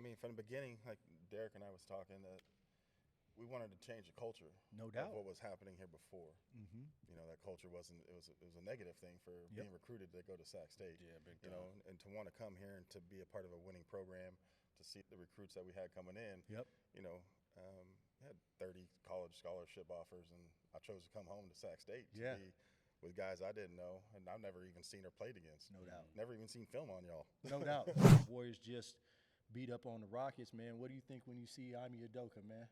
mean, from the beginning, like Derek and I was talking, that we wanted to change the culture. No doubt. Of what was happening here before. Mm-hmm. You know, that culture wasn't. It was a negative thing for being recruited to go to Sac State. Yeah, big time. You know, and to want to come here and to be a part of a winning program, to see the recruits that we had coming in. Yep. You know, I had 30 college scholarship offers, and I chose to come home to Sac State to be with guys I didn't know, and I've never even seen or played against. No doubt. Never even seen film on y'all. No doubt. Warriors just beat up on the Rockets, man. What do you think when you see Imi Udoka, man?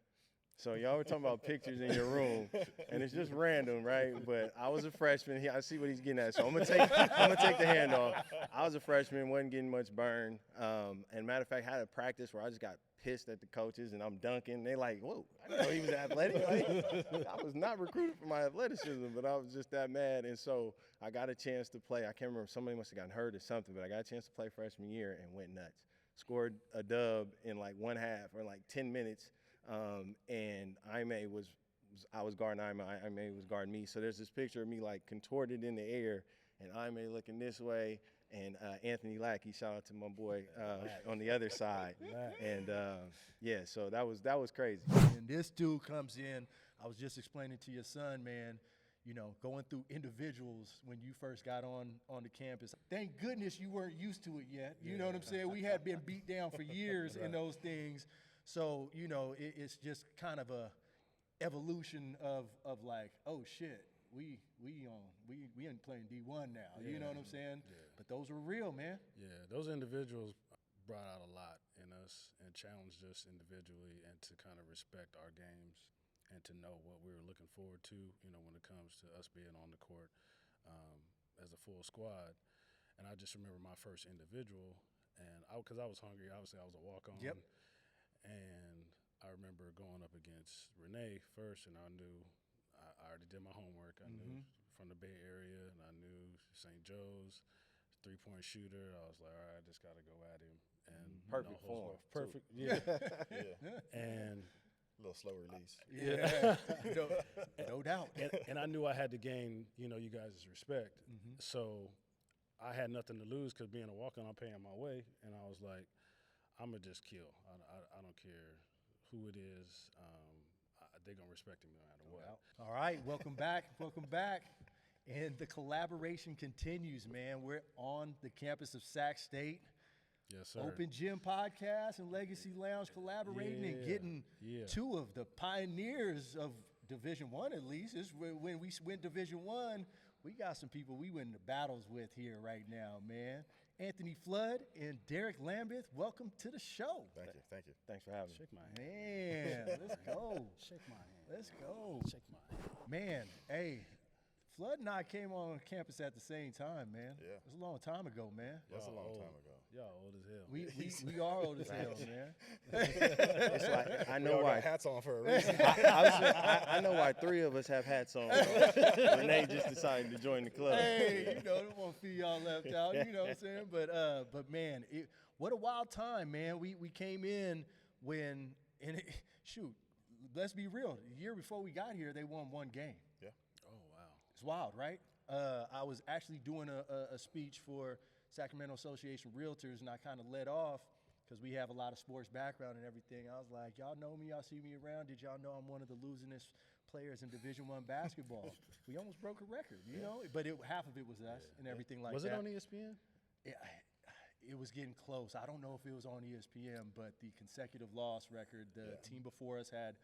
So y'all were talking about pictures in your room, and it's just random, right? But I was a freshman. I see what he's getting at, so I'm gonna take the handoff. I was a freshman, wasn't getting much burn. And matter of fact, I had a practice where I just got pissed at the coaches, and I'm dunking. They like, whoa, I didn't know he was athletic. Like, I was not recruited for my athleticism, but I was just that mad. And so I got a chance to play. I can't remember, somebody must have gotten hurt or something, but I got a chance to play freshman year and went nuts. Scored a dub in like one half or like 10 minutes. And I was guarding Ime was guarding me. So there's this picture of me like contorted in the air and Ime looking this way and Anthony Lackey, shout out to my boy on the other side. And yeah, so that was crazy. And this dude comes in, I was just explaining to your son, man, you know, going through individuals when you first got on the campus. Thank goodness you weren't used to it yet. You know what I'm saying? We had been beat down for years in those things. So, you know, it's just kind of a evolution of like, oh shit, we ain't playing D1 now. You know what I'm saying? Yeah. But those were real, man. Yeah, those individuals brought out a lot in us and challenged us individually, and to kind of respect our games and to know what we were looking forward to, you know, when it comes to us being on the court as a full squad. And I just remember my first individual, and because I was hungry, obviously I was a walk-on. Yep. And I remember going up against Rene first, and I knew I already did my homework. I knew from the Bay Area, and I knew St. Joe's, three-point shooter. I was like, all right, I just got to go at him. And perfect form. Perfect, yeah. Yeah. And a little slow release. Yeah, no doubt. And I knew I had to gain, you know, you guys' respect. So I had nothing to lose because being a walk-on, I'm paying my way. And I was like, I'm going to just kill. I don't care who it is. They're going to respect him no matter what. All right, welcome back. Welcome back. And the collaboration continues, man. We're on the campus of Sac State. Yes, sir. Open Gym Podcast and Legacy Lounge collaborating and getting two of the pioneers of Division I, at least. It's when we went Division I, we got some people we went into battles with here right now, man. Anthony Flood and Derek Lambeth, welcome to the show. Thank you. Thanks for having me. Shake my hand. Man, let's go. Shake my hand. Let's go. Shake my hand. Man, hey, Flood and I came on campus at the same time, man. Yeah. It was a long time ago, man. That's a long time ago. Y'all old as hell. We are old as hell, man. It's like, I know We all why. got hats on for a reason. I know why three of us have hats on. Renee just decided to join the club. Hey, you know, don't want to feel y'all left out, you know what I'm saying? But man, what a wild time, man. We came in when, shoot, let's be real. The year before we got here, they won one game. Yeah. Oh, wow. It's wild, right? I was actually doing a speech for Sacramento Association Realtors, and I kind of led off because we have a lot of sports background and everything. I was like, y'all know me, y'all see me around. Did y'all know I'm one of the losingest players in Division I basketball? We almost broke a record, you know? But half of it was us and everything like that. Was it on ESPN? It was getting close. I don't know if it was on ESPN, but the consecutive loss record, the team before us had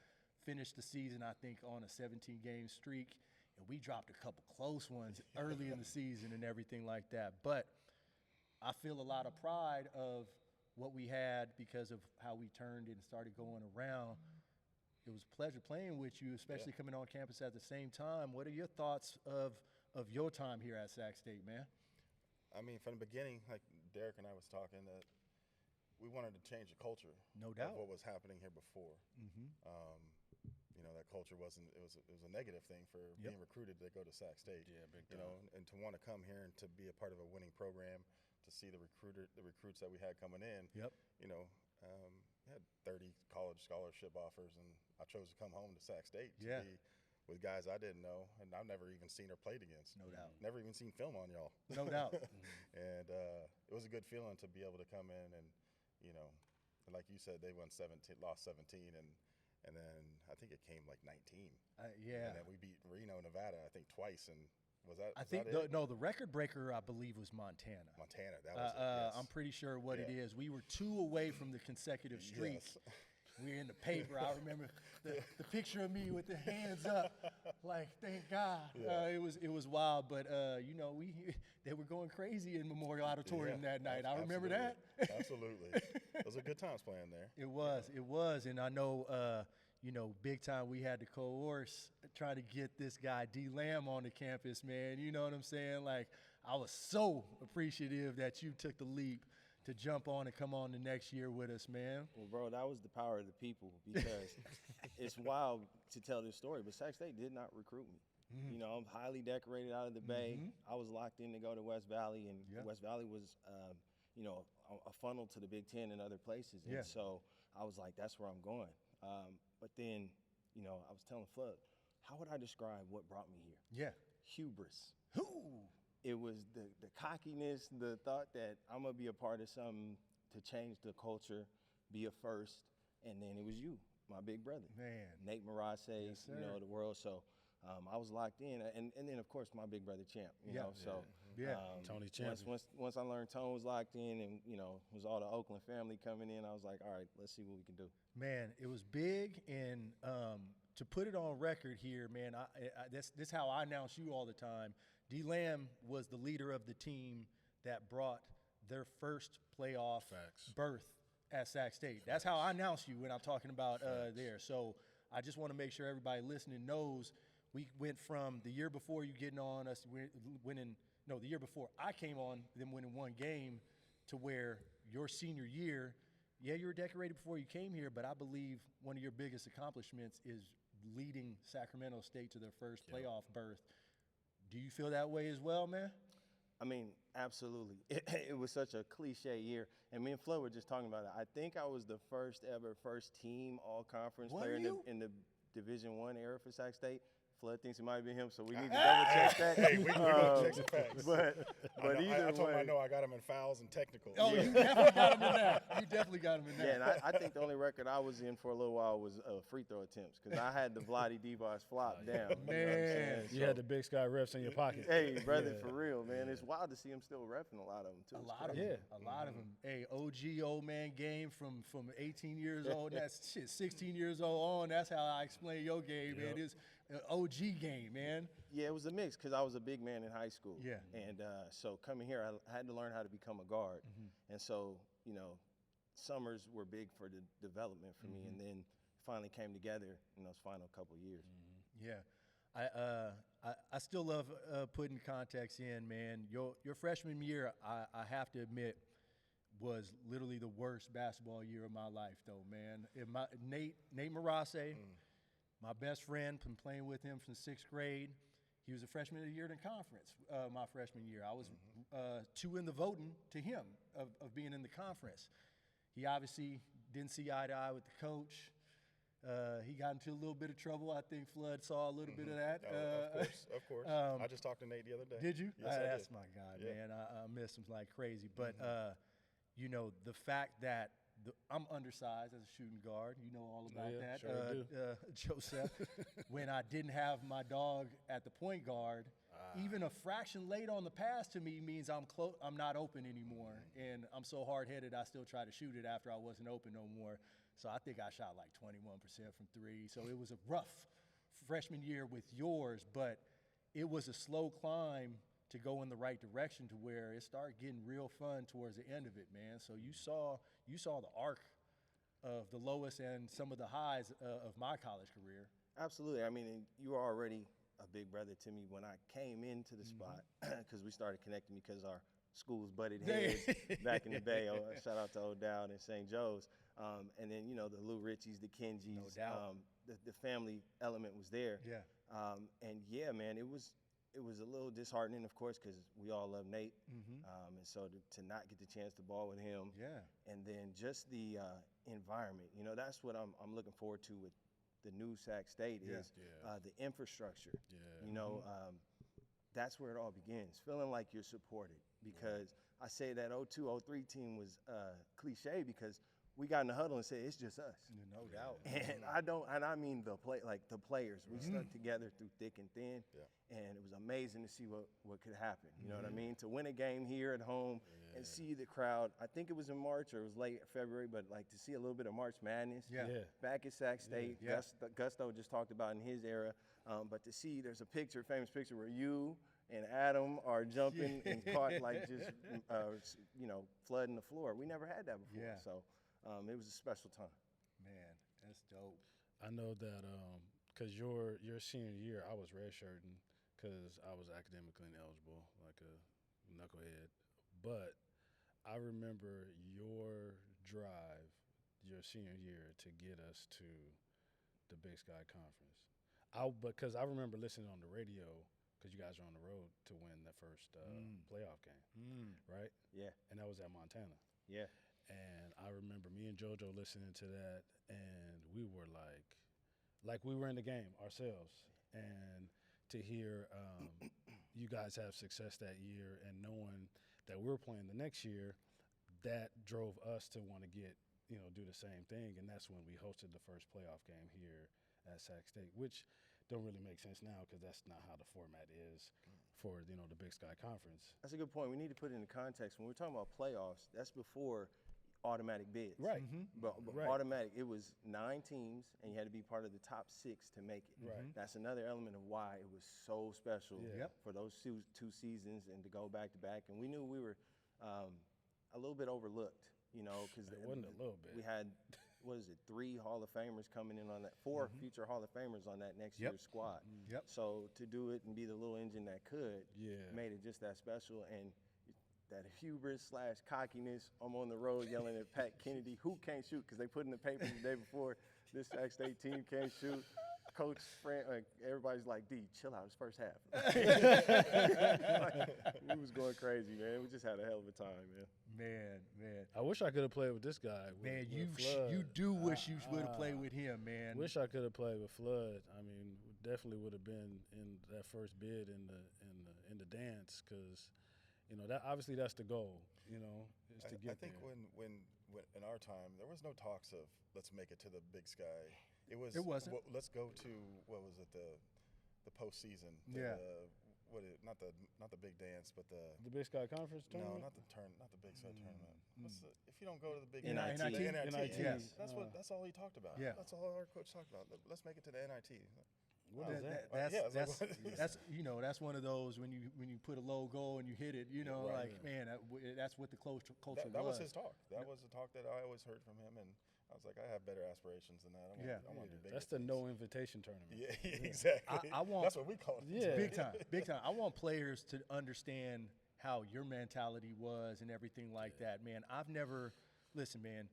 finished the season, I think, on a 17-game streak, and we dropped a couple close ones early in the season and everything like that. But I feel a lot of pride of what we had because of how we turned and started going around. It was a pleasure playing with you, especially coming on campus at the same time. What are your thoughts of your time here at Sac State, man? I mean, from the beginning, like Derek and I was talking, that we wanted to change the culture. No doubt. Of what was happening here before. You know, that culture wasn't. It was a negative thing for being recruited to go to Sac State. Yeah, big time. You know, and to want to come here and to be a part of a winning program, to see the recruits that we had coming in. Yep. You know, I had 30 college scholarship offers, and I chose to come home to Sac State to be with guys I didn't know, and I've never even seen or played against. No doubt. Never even seen film on y'all. No doubt. And it was a good feeling to be able to come in and, you know, And like you said, they won 17, lost 17, and then I think it came like 19. Yeah. And then we beat Reno, Nevada, I think twice. And was that? I think that the record breaker I believe was Montana. Montana, that was it. Yes. I'm pretty sure what it is. We were 2 away from the consecutive streak. Yes. We're in the paper. I remember the picture of me with the hands up, like thank God. Yeah. It was wild, but they were going crazy in Memorial Auditorium that night. I remember that. Absolutely, those are good times playing there. It was, and I know big time we had to coerce trying to get this guy D Lamb on the campus, man. You know what I'm saying? Like I was so appreciative that you took the leap to jump on and come on the next year with us, man. Well, bro, that was the power of the people because it's wild to tell this story, but Sac State did not recruit me. Mm-hmm. You know, I'm highly decorated out of the Bay. I was locked in to go to West Valley, and West Valley was, a funnel to the Big Ten and other places. And so I was like, that's where I'm going. But then, I was telling Flood, how would I describe what brought me here? Yeah. Hubris. Who? It was the cockiness, the thought that I'm going to be a part of something to change the culture, be a first, and then it was you, my big brother. Man. Nate Marase, the world. So I was locked in. And then, of course, my big brother Champ, Tony Champ. Once I learned Tone was locked in and, was all the Oakland family coming in, I was like, all right, let's see what we can do. Man, it was big, and to put it on record here, man, this how I announce you all the time. D Lamb was the leader of the team that brought their first playoff berth at Sac State. That's how I announce you when I'm talking about there. So I just want to make sure everybody listening knows we went from the year before you getting on us the year before I came on, them winning 1 game, to where your senior year, you were decorated before you came here, but I believe one of your biggest accomplishments is leading Sacramento State to their first playoff berth. Do you feel that way as well, man? I mean, absolutely. It was such a cliche year. And me and Flo were just talking about it. I think I was the first team all-conference player in the Division I era for Sac State. Flood thinks it might have been him, so we need to double-check that. Hey, we gonna check some facts. But either I told him way. I know I got him in fouls and technicals. Oh, you definitely got him in that. You definitely got him in that. Yeah, and I think the only record I was in for a little while was free throw attempts because I had the Vlade Divas flop down. Man. You had the Big Sky refs in your pocket. Hey, brother, for real, man. It's wild to see him still repping a lot of them, too. A lot of them. Hey, OG old man game from 18 years old. That's 16 years old on. That's how I explain your game, man. It's an OG game, man. Yeah, it was a mix because I was a big man in high school. Yeah. And so coming here, I had to learn how to become a guard. And so, summers were big for the development for me, and then finally came together in those final couple years. Yeah. I still love putting context in, man. Your freshman year, I have to admit, was literally the worst basketball year of my life, though, man. Nate Marase, my best friend, been playing with him from 6th grade. He was a freshman of the year in conference my freshman year. I was 2 in the voting to him of being in the conference. He obviously didn't see eye to eye with the coach. He got into a little bit of trouble. I think Flood saw a little bit of that. Of course. I just talked to Nate the other day. Did you? Yes, I did. That's my guy, man. I miss him like crazy. But, the fact that I'm undersized as a shooting guard. You know all about that. Sure Joseth. When I didn't have my dog at the point guard, even a fraction late on the pass to me means I'm not open anymore. And I'm so hard-headed, I still try to shoot it after I wasn't open no more. So I think I shot like 21% from 3. So it was a rough freshman year with yours, but it was a slow climb to go in the right direction to where it started getting real fun towards the end of it, man. So you saw the arc of the lowest and some of the highs of my college career. Absolutely. I mean, you were already a big brother to me when I came into the spot because we started connecting because our schools butted heads back in the Bay. Shout out to O'Dowd and St. Joe's. And then, the Lou Ritchies, the Kenjis, No doubt. The family element was there. Yeah. And yeah, man, it was a little disheartening, of course, because we all love Nate. And so to not get the chance to ball with him. Yeah. And then just the environment, that's what I'm looking forward to with the new Sac State is the infrastructure. That's where it all begins, feeling like you're supported. Because I say that 02-03 team was cliche because we got in the huddle and said, it's just us. No doubt. And I mean the players. We stuck together through thick and thin, and it was amazing to see what could happen. You know what I mean? To win a game here at home and see the crowd. I think it was in March or it was late February, but like to see a little bit of March Madness back at Sac State. Gusto just talked about in his era, but to see there's a famous picture where you and Adam are jumping and caught like just flooding the floor. We never had that before, so it was a special time. Man, that's dope. I know that because your senior year, I was redshirting because I was academically ineligible, like a knucklehead. But I remember your drive your senior year to get us to the Big Sky Conference. Because I remember listening on the radio because you guys are on the road to win that first playoff game, right? Yeah. And that was at Montana. Yeah. And I remember me and JoJo listening to that, and we were like we were in the game ourselves. And to hear you guys have success that year and knowing that we're playing the next year, that drove us to want to do the same thing. And that's when we hosted the first playoff game here at Sac State, which don't really make sense now because that's not how the format is for the Big Sky Conference. That's a good point. We need to put it into context. When we're talking about playoffs, that's before automatic bids. Right. But automatic, it was 9 teams, and you had to be part of the top 6 to make it. Right. That's another element of why it was so special for those two seasons and to go back to back. And we knew we were a little bit overlooked, because it wasn't a little bit. We had 3 Hall of Famers coming in on that, 4 future Hall of Famers on that next year's squad. So to do it and be the little engine that could made it just that special. And that hubris / cockiness, I'm on the road yelling at Pat Kennedy, who can't shoot, because they put in the paper the day before, this Sac State team can't shoot. Coach, everybody's like, D, chill out, it's first half. We was going crazy, man. We just had a hell of a time, man. Man. I wish I could have played with this guy. You do wish you would have played with him, man. Wish I could have played with Flood. I mean, definitely would have been in that first bid in the dance because, that obviously that's the goal. Is to get I think there. when in our time there was no talks of let's make it to the Big Sky. It wasn't. Let's go to what was it the postseason? Not the big dance, but the Big Sky Conference tournament. No, not the Big Sky tournament. If you don't go to the Big NIT. NIT. Yes. That's all he talked about. Yeah. That's all our coach talked about. Let's make it to the NIT. What is that? That's one of those when you put a logo and you hit it, man, that's what the culture that was his talk. That was the talk that I always heard from him, and I was like, I have better aspirations than that. I want to do bigger. That's the no invitation tournament. Yeah, exactly. That's what we call it. Yeah. Big time. I want players to understand how your mentality was and everything like that, man. Listen, man,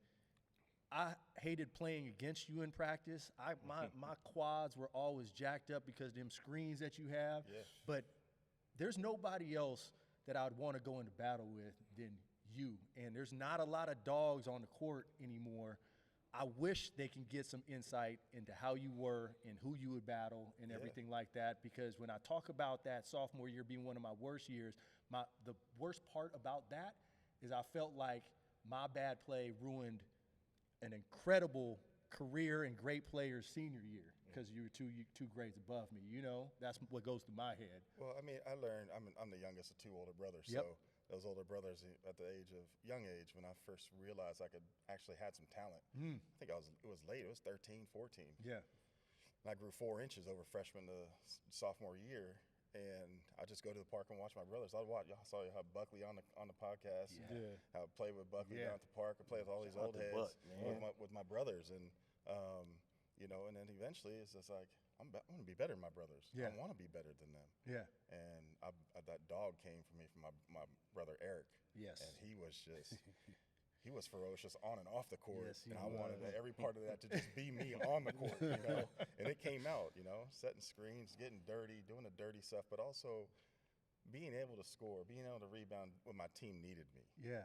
I hated playing against you in practice. My quads were always jacked up because of them screens that you have. Yeah. But there's nobody else that I'd want to go into battle with than you. And there's not a lot of dogs on the court anymore. I wish they can get some insight into how you were and who you would battle and everything like that, because when I talk about that sophomore year being one of my worst years, the worst part about that is I felt like my bad play ruined an incredible career and great player's senior year because you were two grades above me. That's what goes through my head. Well, I mean, I learned I'm the youngest of 2 older brothers, so those older brothers at the young age, when I first realized I could actually had some talent. I think it was late. It was 13, 14. Yeah. And I grew 4 inches over freshman to sophomore year, and I just go to the park and watch my brothers. Y'all saw how Buckley on the podcast. Yeah. How I play with Buckley down at the park. I play with all these old heads with my brothers, and and then eventually it's just like I'm going to be better than my brothers. Yeah. I want to be better than them. Yeah. And that dog came from me from my brother Eric. Yes. And he was just he was ferocious on and off the court. Yes, he and I wanted was. every part of that to just be me on the court, And it came out, setting screens, getting dirty, doing the dirty stuff, but also being able to score, being able to rebound when my team needed me. Yeah.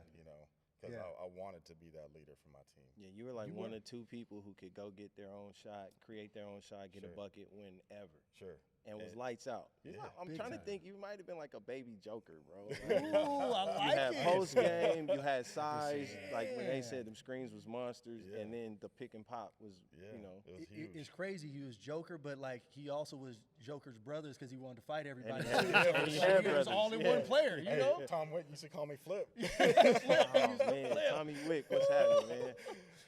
Because I wanted to be that leader for my team. Yeah, you were like one or 2 people who could go get their own shot, create their own shot, get a bucket whenever. Sure. and was lights out. Yeah. I'm trying to think. You might have been like a baby Joker, bro. Ooh, I like you had it. post game, you had size. Like Rene said, them screens was monsters, and then the pick and pop was, you know. It was huge. It's crazy. He was Joker, but like he also was Joker's brothers because he wanted to fight everybody. And he had He was brothers, all in one player, you know. Tom Wick used to call me Flip. Oh man, Tommy Wick, what's happening, man?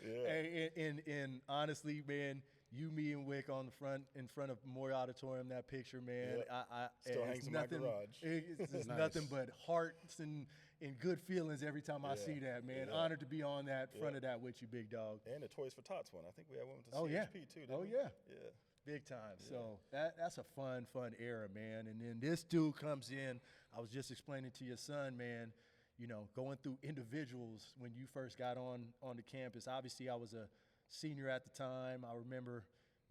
Hey, and honestly, man, you, me, and Wick on the front in front of Memorial Auditorium. That picture, man, I Still hangs in my garage. It's nothing but hearts and good feelings every time I see that, man. Honored to be on that front of that with you, big dog. And the Toys for Tots one. I think we had one with the CHP too. Oh we? yeah. Yeah. Big time. Yeah. So that's a fun era, man. And then this dude comes in. I was just explaining to your son, man, you know, going through individuals when you first got on the campus. Obviously, I was a senior at the time. I remember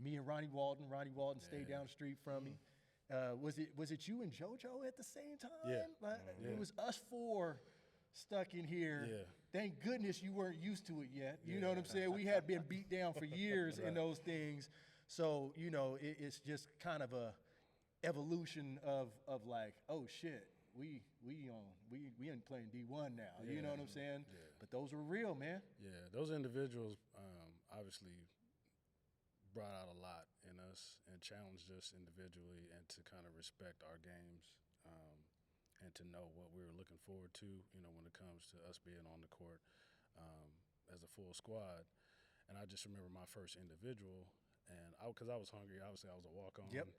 me and Ronnie Walton. Ronnie Walton stayed down the street from me. Was it you and JoJo at the same time? Yeah. It was us four stuck in here. Yeah. Thank goodness you weren't used to it yet. You know what I'm saying? We had been beat down for years in those things. So, you know, it's just kind of a evolution of like, oh shit, we ain't playing D1 now. You know what I'm saying? Yeah. But those were real, man. Yeah, those individuals obviously brought out a lot in us and challenged us individually, and to kind of respect our games and to know what we were looking forward to, you know, when it comes to us being on the court as a full squad. And I just remember my first individual, and because I was hungry, obviously I was a walk-on. Yep.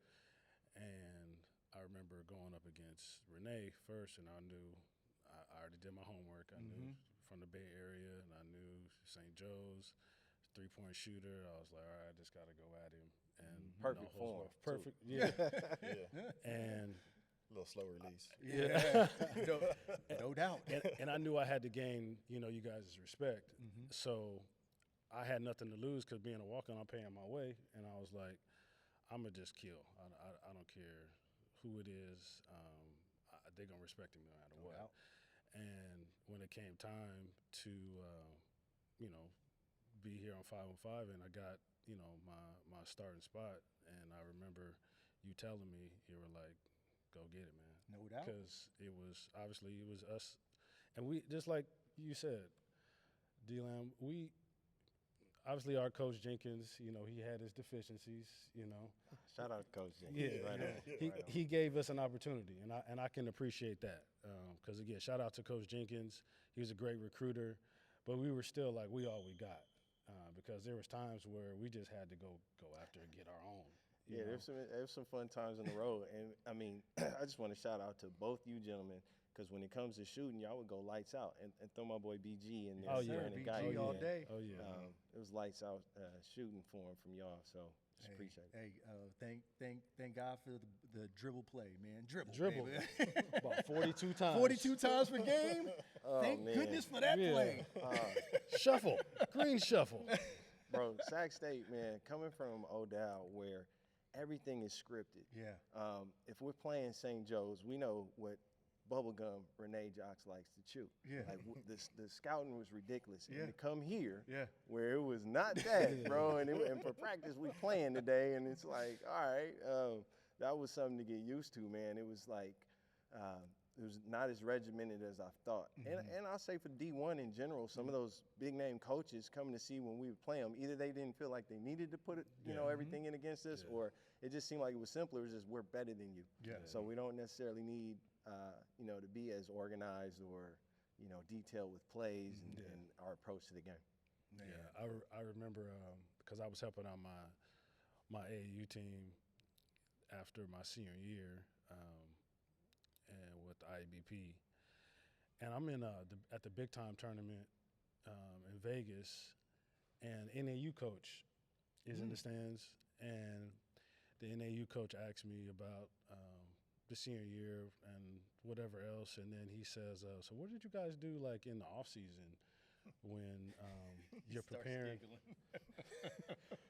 And I remember going up against Rene first, and I knew I already did my homework. I knew from the Bay Area, and I knew St. Joe's, three-point shooter. I was like, all right, I just got to go at him. And perfect form. Perfect, yeah. And a little slow release. Yeah, no doubt. And I knew I had to gain, you know, you guys' respect. So I had nothing to lose because being a walk-on, I'm paying my way. And I was like, I'm going to just kill. I don't care who it is. They're going to respect me no matter what. Doubt. And when it came time to, you know, be here on 5-on-5, and I got, you know, my starting spot, and I remember you telling me, you were like, go get it, man. No doubt. Because it was us. And we, just like you said, D-Lam, obviously our Coach Jenkins, you know, he had his deficiencies, you know. Shout out to Coach Jenkins. Yeah, he gave us an opportunity, and I can appreciate that. Because, again, shout out to Coach Jenkins. He was a great recruiter, but we were still like, we all we got. Because there was times where we just had to go after and get our own. Yeah, there's some fun times on the road. And, I mean, I just want to shout out to both you gentlemen, because when it comes to shooting, y'all would go lights out and throw my boy BG in there. Oh, yeah, BG all day. Oh, yeah. It was lights out shooting for him from y'all, so just appreciate it. Hey, thank God for the dribble play, man. Dribble. About 42 times. 42 times per game? Thank man. goodness for that play. Shuffle. Green shuffle. Bro, Sac State, man, coming from Odell where everything is scripted. Yeah. If we're playing St. Joe's, we know what bubblegum Rene Jacques likes to chew. Yeah. Like the scouting was ridiculous. Yeah. And to come here where it was not that, bro. And for practice, we playing today, and it's like, all right, that was something to get used to, man. It was like, it was not as regimented as I thought. And I'll say for D1 in general, some of those big name coaches coming to see when we would play them, either they didn't feel like they needed to put it, you know, everything in against us, or it just seemed like it was simpler. It was just, we're better than you. Yeah. So we don't necessarily need, you know, to be as organized or, you know, detailed with plays and our approach to the game. Yeah, I remember because I was helping out my AAU team after my senior year, and with the IBP, and I'm in at the big time tournament in Vegas, and NAU coach is in the stands, and the NAU coach asked me about the senior year and whatever else, and then he says, so what did you guys do like in the off season when you're preparing?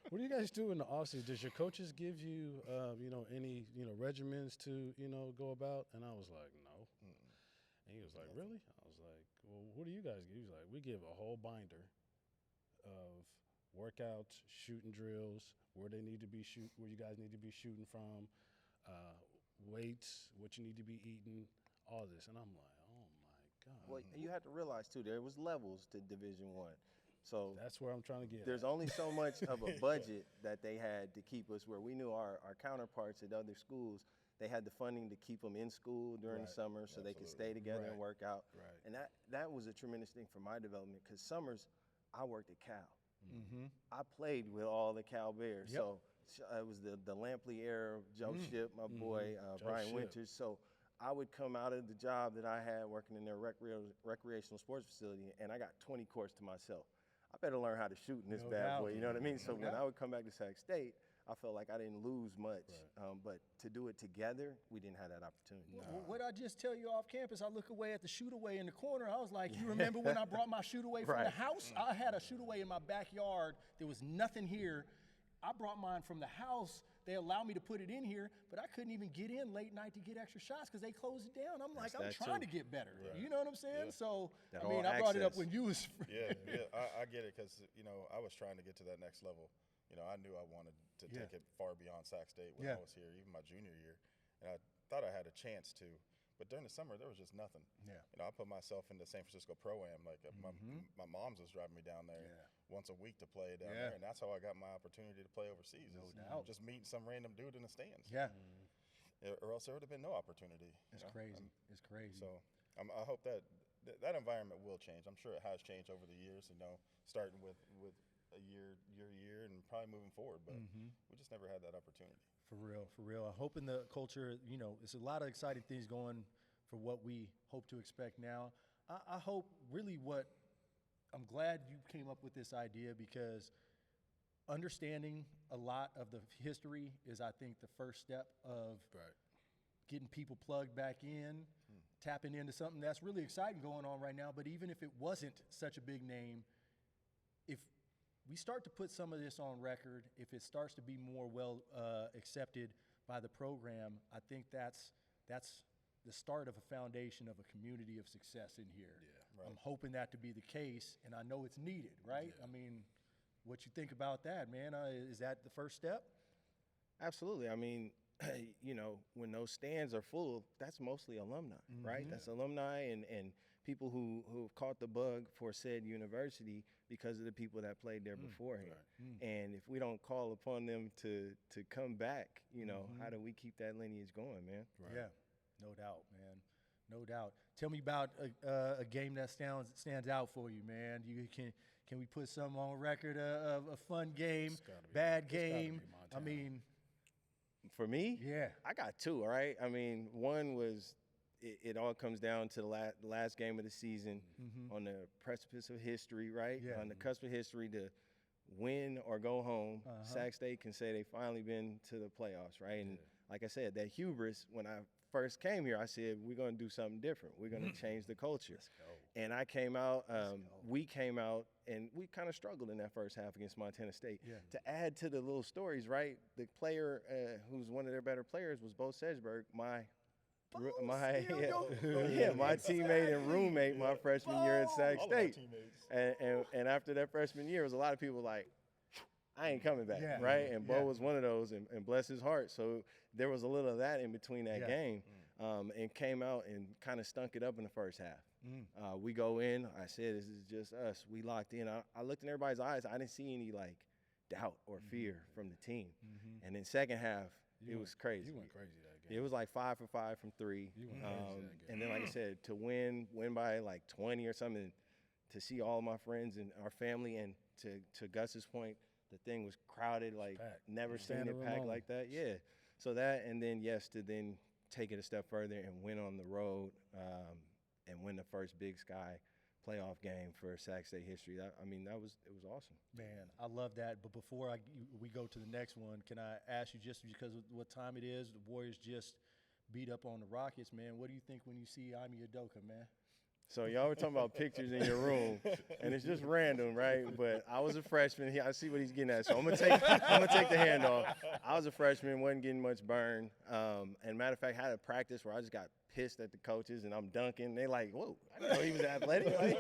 What do you guys do in the off season? Does your coaches give you you know, any, you know, regimens to, you know, go about? And I was like, no. And he was like, really? I was like, well, what do you guys give? He was like, we give a whole binder of workouts, shooting drills, where they need to be where you guys need to be shooting from, weights, what you need to be eating, all this. And I'm like, oh, my God. Well, you have to realize, too, there was levels to Division I. So that's where I'm trying to get there's only so much of a budget that they had to keep us where we knew our counterparts at other schools, they had the funding to keep them in school during the summer so they could stay together and work out. Right. And that was a tremendous thing for my development because summers, I worked at Cal. Mm-hmm. I played with all the Cal Bears. Yep. So it was the Lampley era, Joseth, my boy, Brian Winters. So I would come out of the job that I had working in their recreational sports facility, and I got 20 courts to myself. I better learn how to shoot in this bad boy, you know what I mean? So when I would come back to Sac State, I felt like I didn't lose much. But to do it together, we didn't have that opportunity. What I just tell you off campus, I look away at the shoot away in the corner. I was like, you remember when I brought my shoot away from the house? I had a shoot away in my backyard. There was nothing here. I brought mine from the house. They allowed me to put it in here, but I couldn't even get in late night to get extra shots because they closed it down. I'm like, I'm trying to get better. You know what I'm saying? So, that I mean, I brought it up when you was. Yeah, I get it because, you know, I was trying to get to that next level. You know, I knew I wanted to take it far beyond Sac State when I was here, even my junior year. And I thought I had a chance to. But during the summer, there was just nothing. Yeah. You know, I put myself in the San Francisco Pro-Am. Like, my mom's was driving me down there once a week to play down there. And that's how I got my opportunity to play overseas. No doubt. Just meeting some random dude in the stands. Yeah. Or else there would have been no opportunity. It's crazy. It's crazy. So I hope that environment will change. I'm sure it has changed over the years, you know, starting with a year, and probably moving forward. But we just never had that opportunity. For real. I hope in the culture, you know, it's a lot of exciting things going for what we hope to expect now. I hope really I'm glad you came up with this idea because understanding a lot of the history is, I think, the first step of getting people plugged back in, tapping into something that's really exciting going on right now. But even if it wasn't such a big name, if we start to put some of this on record, if it starts to be more accepted by the program, I think that's the start of a foundation of a community of success in here. Yeah, I'm hoping that to be the case, and I know it's needed, right? I mean, what you think about that, man? Is that the first step? Absolutely. I mean, you know, when those stands are full, that's mostly alumni, right? That's alumni and people who have caught the bug for said university because of the people that played there beforehand. And if we don't call upon them to come back, you know, how do we keep that lineage going, man? Yeah, no doubt, man. No doubt. Tell me about a game that stands out for you, man. Can we put some on record of a fun game, bad game? I mean, for me, I got two, all right? I mean, one was it all comes down to the last game of the season on the precipice of history, right? On the cusp of history to win or go home. Sac State can say they finally been to the playoffs, right? And like I said, that hubris, when I first came here, I said, we're going to do something different. We're going to change the culture. Let's go. And I came out, we came out, and we kind of struggled in that first half against Montana State. To add to the little stories, right, the player who's one of their better players was Bo Sedgberg, my teammate and roommate my freshman year at Sac State. And after that freshman year, it was a lot of people like, I ain't coming back, right? And Bo was one of those, and bless his heart. So there was a little of that in between that game, and came out and kind of stunk it up in the first half. We go in. I said, this is just us. We locked in. I looked in everybody's eyes. I didn't see any, like, doubt or fear from the team. And then second half, it was crazy. You went crazy that game. It was like 5 for 5 from three. You went crazy that game. And then, like I said, to win by like 20 or something, to see all of my friends and our family, and to Gus's point, the thing was crowded, like never seen it packed like that. Yeah. So that, and then to then take it a step further and win on the road and win the first Big Sky playoff game for Sac State history. It was awesome. Man, I love that. But before we go to the next one, can I ask you, just because of what time it is, the Warriors just beat up on the Rockets, man. What do you think when you see Ime Udoka, man? So y'all were talking about pictures in your room, and it's just random, right? But I was a freshman. I see what he's getting at, so I'm gonna take the handoff. I was a freshman, wasn't getting much burn. And matter of fact, I had a practice where I just got pissed at the coaches, and I'm dunking. They like, whoa, I didn't know he was athletic. Like,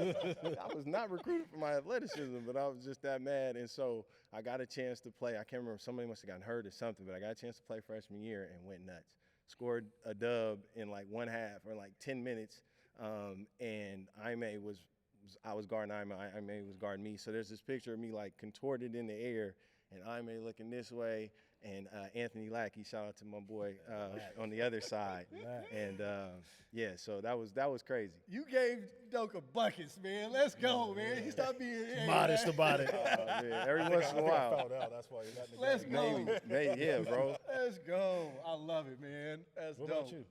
I was not recruited for my athleticism, but I was just that mad. And so I got a chance to play. I can't remember, somebody must have gotten hurt or something, but I got a chance to play freshman year and went nuts. Scored a dub in like one half or like 10 minutes. And I was guarding Aime was guarding me. So there's this picture of me like contorted in the air and Aime looking this way and Anthony Lackey, shout out to my boy on the other side. And yeah, so that was crazy. You gave Doka buckets, man. Let's go, man. He stopped being modest about it. Man, every once in a while. I fouled out. That's why you're not in the Let's game. go. Maybe, yeah, bro. Let's go. I love it, man. That's What dope. about you?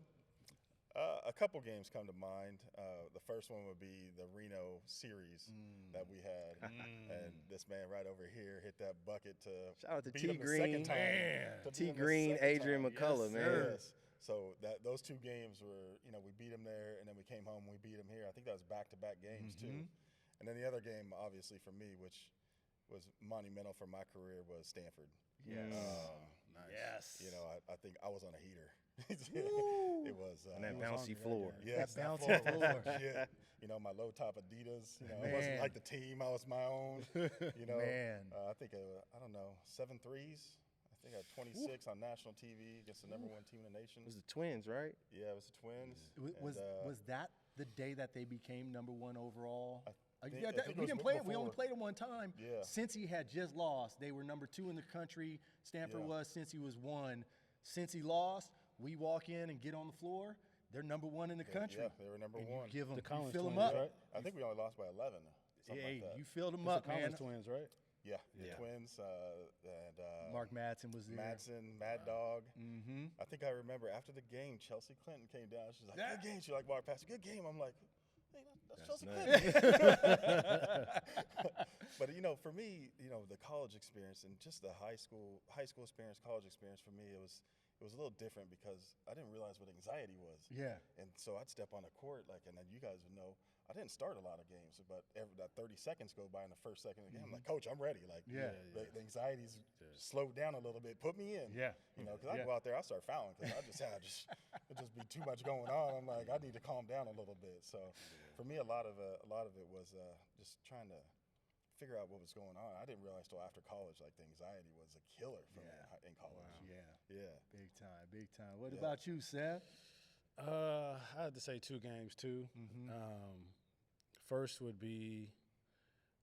A couple games come to mind. The first one would be the Reno series that we had, and this man right over here hit that bucket to Shout out to beat T him the Green, second time. T Green, Adrian McCullough, man. Yes. So those two games were, we beat him there, and then we came home and we beat him here. I think that was back-to-back games too. And then the other game, obviously for me, which was monumental for my career, was Stanford. Yes. Nice. Yes. I think I was on a heater. It was And that bouncy floor. Yes, That bouncy floor floor. was legit. My low top Adidas. It wasn't like the team. I was my own. Man. I think I don't know 7 threes. I think I had 26 on national TV against the number 1 team in the nation. It was the Twins, right? Yeah, it was the Twins. Was that the day that they became number 1 overall? I think it We was didn't play it. We before. only played them one time. Yeah. Cincy had just lost. They were number 2 in the country. Stanford Yeah. was. Cincy was 1. Cincy lost. We walk in and get on the floor. They're number 1 in the country. Yeah, they were number And 1. You give them, The Collins you fill them twins, up. right? I think we only lost by 11. Something Hey, like that. you filled them It's up, the Collins man. twins, right? Yeah, the Yeah. Twins and Mark Madsen was there. Madsen, Mad Dog. Mm-hmm. I think I remember after the game, Chelsea Clinton came down. She's like, Yeah. "Good game." She walked past, "Good game." I'm like, "Hey, that's Chelsea nuts. Clinton." But for me, the college experience and just the high school experience, college experience for me, it was a little different because I didn't realize what anxiety was. Yeah. And so I'd step on the court, and then you guys would know, I didn't start a lot of games, but that 30 seconds go by in the first second of the game. I'm like, "Coach, I'm ready." Like, Yeah. the anxiety's slowed down a little bit. Put me in. Yeah. Because I go out there, I start fouling because it'd just be too much going on. I'm like, I need to calm down a little bit. So for me, a lot of it was just trying to figure out what was going on. I didn't realize till after college, like the anxiety was a killer for me in college. Wow. Yeah. Big time, big time. What about you, Seth? I had to say 2 games too. First would be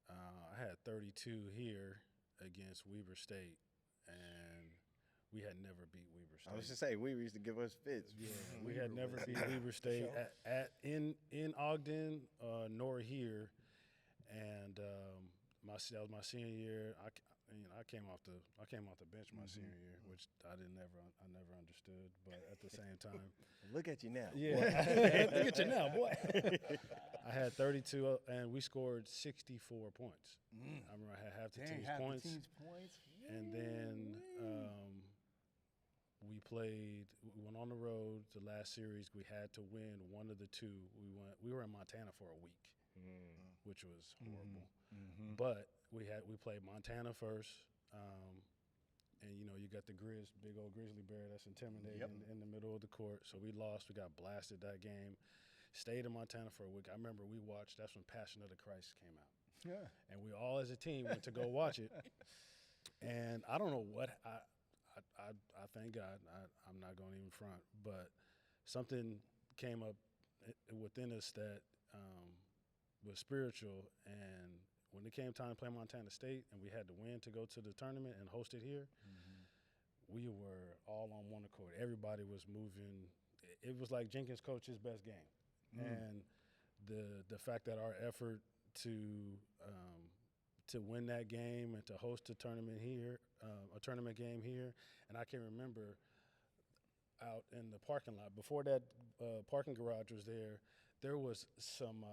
I had 32 here against Weber State, and we had never beat Weber State. I was just saying, we used to give us fits. Yeah, we had never beat Weber State in Ogden nor here, and that was my senior year. I came off the bench my senior year, which I never understood, but at the same time, Look at you now. yeah, look at you now, boy. I had 32, and we scored 64 points. I remember I had half the team's points. And then we went on the road. The last series, we had to win one of the 2. We were in Montana for a week, which was horrible. But we played Montana first, and you got the big old grizzly bear that's intimidating in the middle of the court. So we lost. We got blasted that game. Stayed in Montana for a week. I remember we watched. That's when Passion of the Christ came out. Yeah. And we all as a team went to go watch it. And I don't know what I thank God. I'm not going to even front, but something came up within us that was spiritual. And when it came time to play Montana State and we had to win to go to the tournament and host it here, we were all on one accord. Everybody was moving. It was like Jenkins coached his best game. And the fact that our effort to win that game and to host a tournament here, a tournament game here, and I can remember out in the parking lot before that parking garage was there. There was some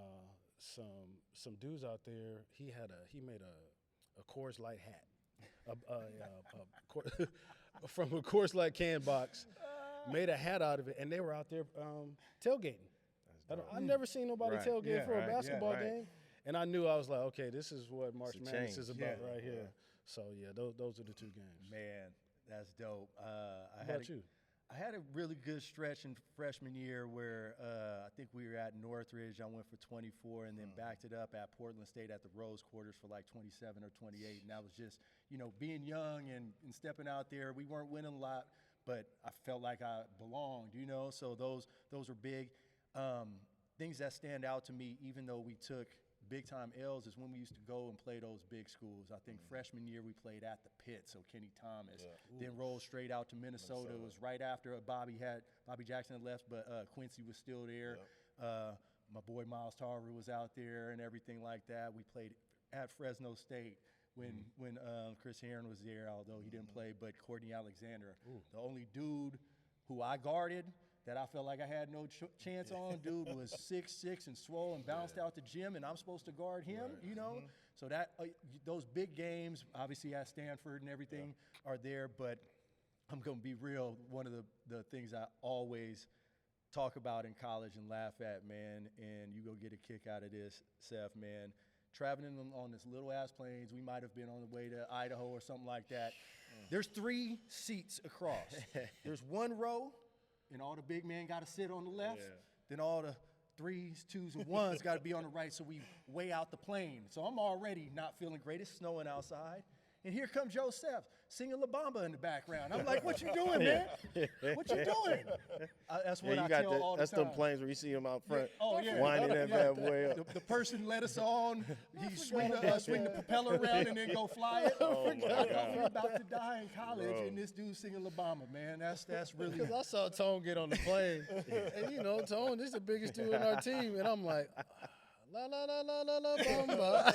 dudes out there. He made a Coors Light hat, from a Coors Light can box, made a hat out of it, and they were out there tailgating. I never seen nobody tailgate for a basketball game. And I knew, I was like, okay, this is what March Madness is about right here. So, yeah, those are the two games. Man, that's dope. How about you? I had a really good stretch in freshman year where I think we were at Northridge. I went for 24 and then backed it up at Portland State at the Rose Quarters for like 27 or 28. And that was just, being young and stepping out there. We weren't winning a lot, but I felt like I belonged, So those are big. Things that stand out to me, even though we took big-time L's, is when we used to go and play those big schools. I think freshman year we played at the Pit, so Kenny Thomas. Then rolled straight out to Minnesota. It was right after Bobby Jackson had left, but Quincy was still there. My boy Miles Tarver was out there and everything like that. We played at Fresno State when Chris Heron was there, although he didn't play, but Courtney Alexander, the only dude who I guarded that I felt like I had no chance on. Dude was 6'6" and swole and bounced out the gym, and I'm supposed to guard him, So that those big games, obviously at Stanford and everything, are there. But I'm going to be real. One of the things I always talk about in college and laugh at, man, and you go get a kick out of this, Seth, man, traveling on this little-ass planes. We might have been on the way to Idaho or something like that. There's 3 seats across. There's 1 row, and all the big men got to sit on the left. Then all the 3s, 2s, and 1s got to be on the right, so we weigh out the plane. So I'm already not feeling great. It's snowing outside. And here comes Joseth singing La Bamba in the background. I'm like, what you doing, man? What you doing? That's what I tell all the time. That's them planes where you see them out front winding that bad boy up. The person let us on. He swing the propeller around and then go fly it. We're about to die in college, and this dude singing La Bamba, man. That's really. Because I saw Tone get on the plane. And, Tone, this is the biggest dude on our team. And I'm like, la, la, la, la, la, la, Bamba.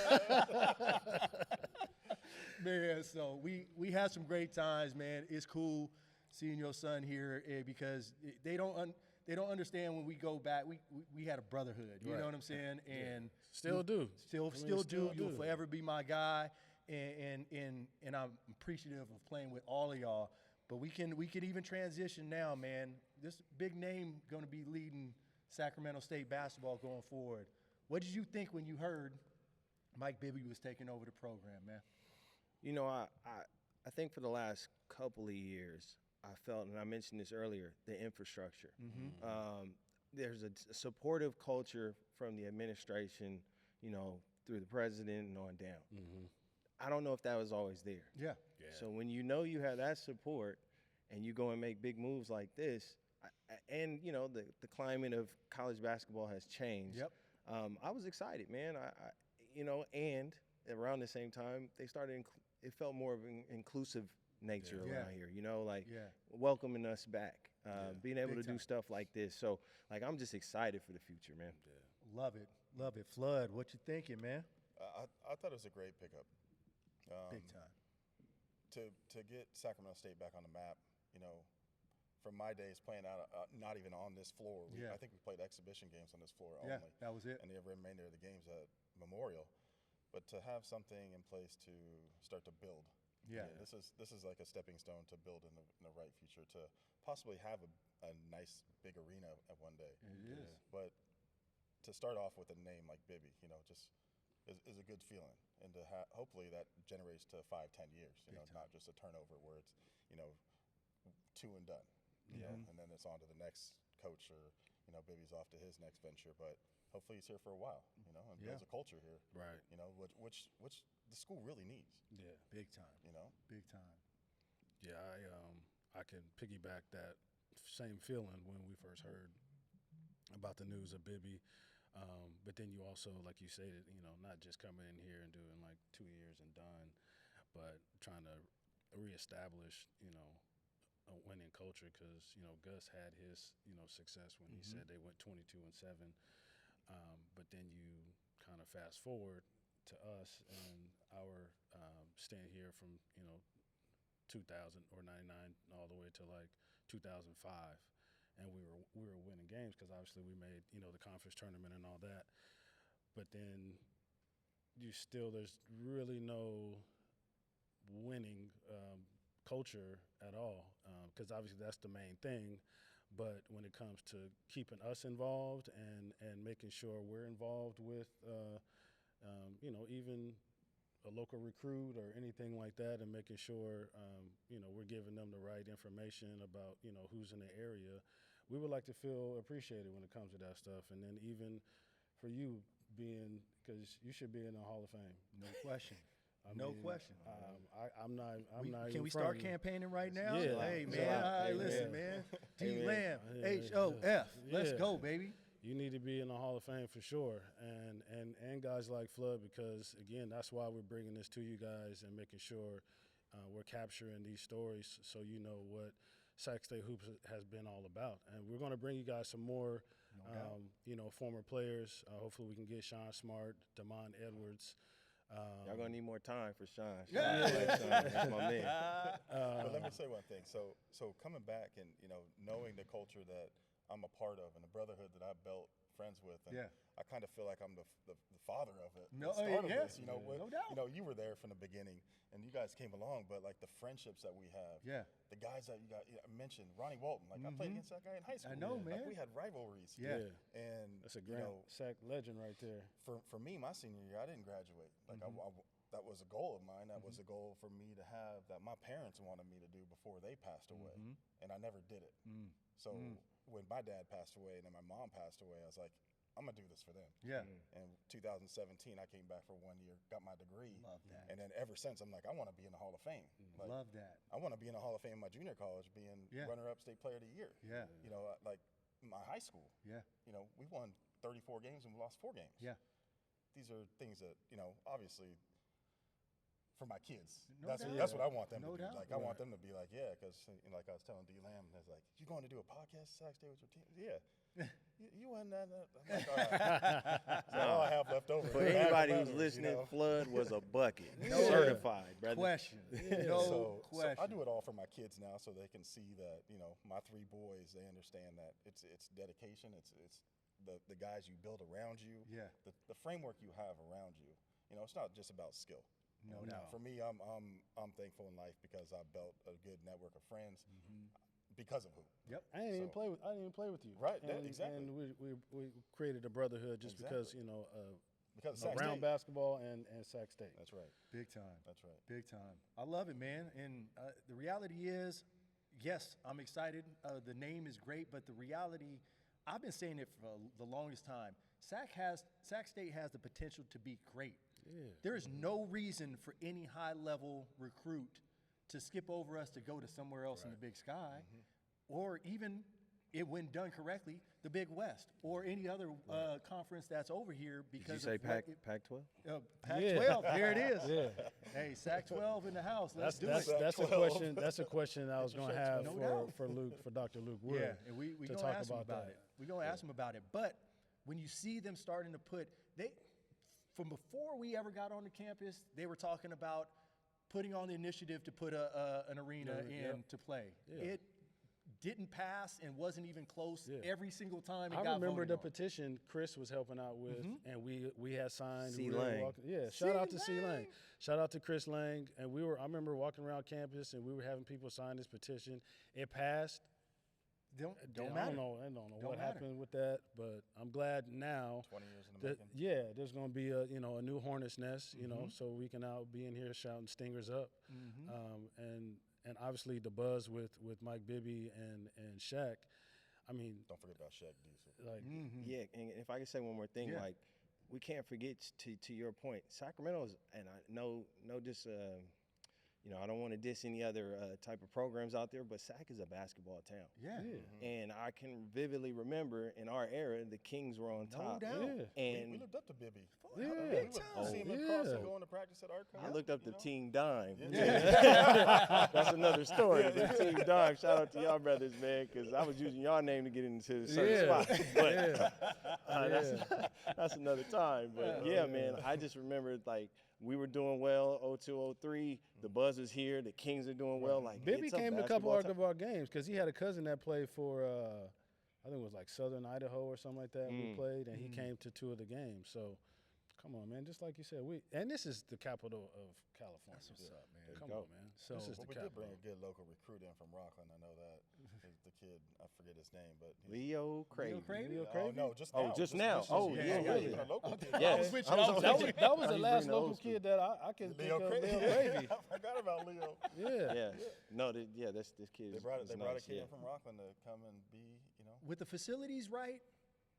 Man, so we had some great times, man. It's cool seeing your son here because they don't understand when we go back. We had a brotherhood, you know what I'm saying? And still do. Still do. You'll forever be my guy, and I'm appreciative of playing with all of y'all. But we could even transition now, man. This big name going to be leading Sacramento State basketball going forward. What did you think when you heard Mike Bibby was taking over the program, man? I think for the last couple of years, I felt, and I mentioned this earlier, the infrastructure. There's a supportive culture from the administration, through the president and on down. I don't know if that was always there. Yeah. So when you have that support and you go and make big moves like this, and, the climate of college basketball has changed. I was excited, man. And around the same time, they started it felt more of an inclusive nature around here, welcoming us back, being able to do stuff like this. So, I'm just excited for the future, man. Love it. Flood, what you thinking, man? I thought it was a great pickup. Big time. To get Sacramento State back on the map, from my days playing out, not even on this floor. I think we played exhibition games on this floor only. Yeah, that was it. And the remainder of the games at Memorial. But to have something in place to start to build, this is like a stepping stone to build in the right future, to possibly have a nice big arena at one day. It is. But to start off with a name like Bibby, just is a good feeling, and to hopefully that generates to 5-10 years. Not just a turnover where it's 2 and done. And then it's on to the next coach, or Bibby's off to his next venture, but. Hopefully he's here for a while, and builds a culture here. Right. Which the school really needs. Yeah. Big time. Big time. Yeah, I can piggyback that same feeling when we first heard about the news of Bibby. But then you also, like you stated, not just coming in here and doing like 2 years and done, but trying to reestablish, a winning culture, because, Gus had his, success when he said they went 22-7. But then you kind of fast forward to us and our staying here from 2000 or 99 all the way to like 2005, and we were winning games because obviously we made the conference tournament and all that. But then there's really no winning culture at all, because obviously that's the main thing. But when it comes to keeping us involved and making sure we're involved with, even a local recruit or anything like that, and making sure, we're giving them the right information about, who's in the area, we would like to feel appreciated when it comes to that stuff. And then even for you because you should be in the Hall of Fame. No question. No question. I'm not. Can we start campaigning right now? Yeah. Hey, man. All right, listen, man. D Lamb, HOF. Let's go, baby. You need to be in the Hall of Fame for sure, and guys like Flood, because again, that's why we're bringing this to you guys and making sure we're capturing these stories so you know what Sac State Hoops has been all about. And we're going to bring you guys some more, former players. Hopefully, we can get Sean Smart, Damon Edwards. Y'all gonna need more time for Sean. Yeah. That's my man. But let me say one thing. So coming back and knowing the culture that I'm a part of and the brotherhood that I built friends with, and I kind of feel like I'm the father of it. No, the start of yeah. this, No doubt. you were there from the beginning, and you guys came along. But like the friendships that we have, the guys that you got I mentioned, Ronnie Walton. Like I played against that guy in high school. I know, man. Like we had rivalries. Yeah. And that's a grand Sac legend right there. For me, my senior year, I didn't graduate. Like that was a goal of mine. That was a goal for me to have that my parents wanted me to do before they passed away, and I never did it. So when my dad passed away and then my mom passed away, I was like, I'm gonna do this for them. Yeah. And 2017, I came back for 1 year, got my degree. Love that. And then ever since, I'm like, I want to be in the Hall of Fame. Like, Love that. I want to be in the Hall of Fame in my junior college, being runner-up state player of the year. Yeah. Like my high school. Yeah. We won 34 games and we lost 4 games. Yeah. These are things that obviously. For my kids, No that's doubt. what I want them No to do. doubt. Like I want them to be like, because like I was telling D Lamb, I was like, you going to do a podcast, Sac State with your team? Yeah. you won that. I'm like, all right. That's all I have left over. For anybody who's listening, Flood was a bucket, certified, brother. Question. So question. I do it all for my kids now, so they can see that my 3 boys. They understand that it's dedication. It's the guys you build around you. Yeah. The framework you have around you. It's not just about skill. No doubt. For me, I'm thankful in life because I built a good network of friends because of hoop. Yep. I didn't even play with you. Right. And, exactly. And we created a brotherhood just because because Sac around State. basketball and Sac State. That's right. Big time. That's right. Big time. I love it, man. And the reality is, yes, I'm excited. The name is great, but the reality, I've been saying it for the longest time. Sac State has the potential to be great. Yeah. There is no reason for any high-level recruit to skip over us to go to somewhere else in the Big Sky, or even, when done correctly, the Big West, or any other conference that's over here. Because Did you say Pac-12? Pac-12, there it is. Yeah. Hey, Sac-12 in the house. Let's do it. That's a question. That's a question I was going to have No for Dr. Luke Wood. Yeah, and we to gonna talk ask him about about it. We're gonna ask him about it. But when you see them starting to from before we ever got on the campus, they were talking about putting on the initiative to put an arena to play. Yeah. It didn't pass and wasn't even close every single time it got voted on. I remember the petition Chris was helping out with, and we had signed. C. Lang. Shout out to C. Lang. Shout out to Chris Lang. And I remember walking around campus, and we were having people sign this petition. It passed. Don't matter. I don't know what happened with that, but I'm glad now. 20 years in the making. There's going to be a new hornet's nest, so we can now be in here shouting stingers up, and obviously the buzz with Mike Bibby and Shaq. I mean, don't forget about Shaq Diesel. Like, yeah, and if I can say one more thing, like we can't forget to your point, Sacramento's, and I know just. I don't want to diss any other type of programs out there, but Sac is a basketball town. Yeah. And I can vividly remember in our era, the Kings were on top. No doubt. Yeah. And we looked up to Bibby. Yeah. We would see him across and going to practice at Art College. I looked up to Team Dime. Yeah. That's another story. But Team Dime, shout out to y'all brothers, man, because I was using y'all name to get into certain spots. But that's another time. But man, I just remembered we were doing well, 02, 03. The buzz was here. The Kings are doing well. Bibby came to a couple of our games because he had a cousin that played for, I think it was Southern Idaho or something like that. We played, and he came to 2 of the games. So Come on, man. Just like you said, and this is the capital of California. That's what's up, man. Come on, man. So this is the we capital. did bring a good local recruit in from Rockland. I know that. The kid, I forget his name, but Leo Cravey. Oh no, just now. Just now. Oh, yeah. Even a local kid. Yes. That was the last local kid that I can think of. Leo Cravey. I forgot about Leo. Yeah. No, this kid. They brought a nice, kid in from Rockland to come and be, with the facilities right,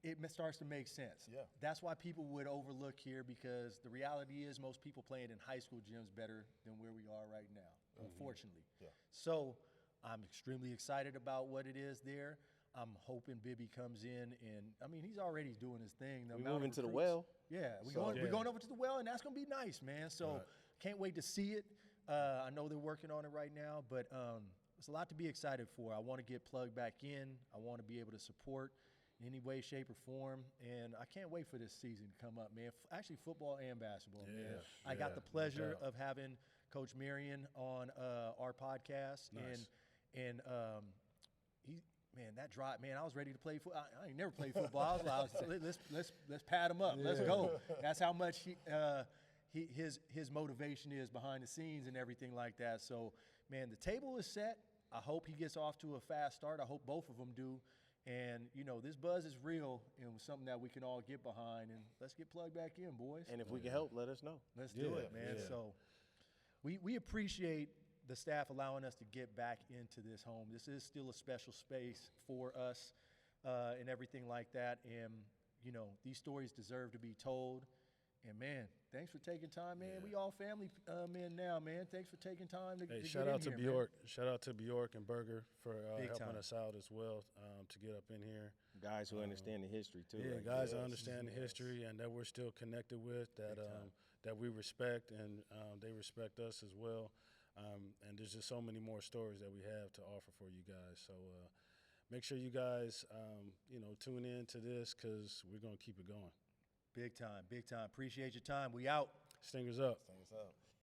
it starts to make sense. Yeah. That's why people would overlook here, because the reality is most people playing in high school gyms better than where we are right now, unfortunately. Yeah. So I'm extremely excited about what it is there. I'm hoping Bibby comes in, and I mean, he's already doing his thing. We're moving to the well. Yeah, we're going over to the well, and that's going to be nice, man. So can't wait to see it. I know they're working on it right now, but there's a lot to be excited for. I want to get plugged back in. I want to be able to support in any way, shape, or form, and I can't wait for this season to come up, man. Actually, football and basketball, man. I got the pleasure of having Coach Marion on our podcast, and that drive, man, I was ready to play football. I ain't never played football. I was like, let's pad him up. Let's go. That's how much his motivation is behind the scenes and everything like that. So, man, the table is set. I hope he gets off to a fast start. I hope both of them do. And, this buzz is real and something that we can all get behind. And let's get plugged back in, boys. And if we can help, let us know. Let's do it, man. Yeah. So we appreciate the staff allowing us to get back into this home. This is still a special space for us and everything like that. And, these stories deserve to be told. And, man, thanks for taking time, man. We all family men now, man. Thanks for taking time to get in here, shout out to man. Bjork. Shout out to Bjork and Berger for helping time. us out as well to get up in here. Guys who understand the history, too. Yeah, right? guys that understand the history and that we're still connected with, that we respect, and they respect us as well. And there's just so many more stories that we have to offer for you guys. So make sure you guys, tune in to this, because we're going to keep it going. Big time, big time. Appreciate your time. We out. Stingers up. Stingers up.